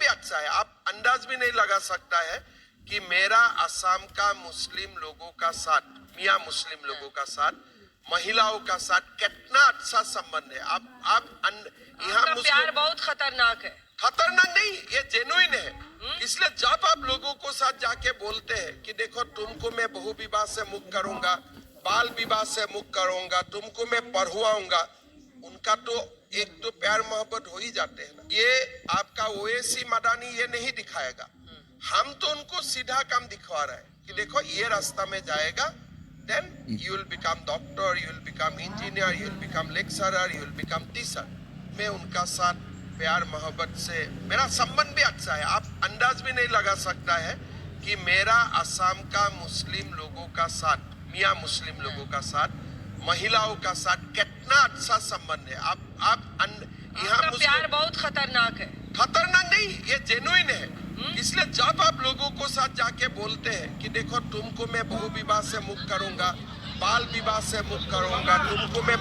अच्छा है। आप अंदाज भी नहीं लगा सकता है कि मेरा असम का मुस्लिम लोगों का साथ, मियाँ मुस्लिम लोगों का साथ, महिलाओं का साथ कितना अच्छा संबंध है। यहाँ प्यार बहुत खतरनाक है। खतरनाक नहीं, ये जेन्युइन है। इसलिए जब आप लोगों को साथ जाके बोलते हैं कि देखो तुमको मैं बहु विवाह से मुक्त करूंगा, बाल विवाह से मुक्त करूंगा, तुमको मैं पढ़वाऊंगा, उनका तो एक तो प्यार मोहब्बत हो ही जाते हैं ना। ये आपका ओवैसी मदानी ये नहीं दिखाएगा, हम तो उनको सीधा काम दिखवा रहे हैं कि देखो ये रास्ता में जाएगा, then you will become doctor, you will become engineer, you will become lecturer, you will become teacher. मैं उनका साथ प्यार मोहब्बत से मेरा संबंध भी अच्छा है। आप अंदाज भी नहीं लगा सकता है कि मेरा असम का मुस्लिम लोगों का साथ, मियाँ मुस्लिम लोगों का साथ, महिलाओं का साथ कितना अच्छा संबंध है। यहाँ प्यार बहुत खतरनाक है। खतरनाक नहीं, ये जेन्युइन है। इसलिए जब आप लोगों को साथ जाके बोलते हैं कि देखो तुमको मैं बहु विवाह से मुक्त करूंगा, बाल विवाह से मुक्त करूंगा, तुमको मैं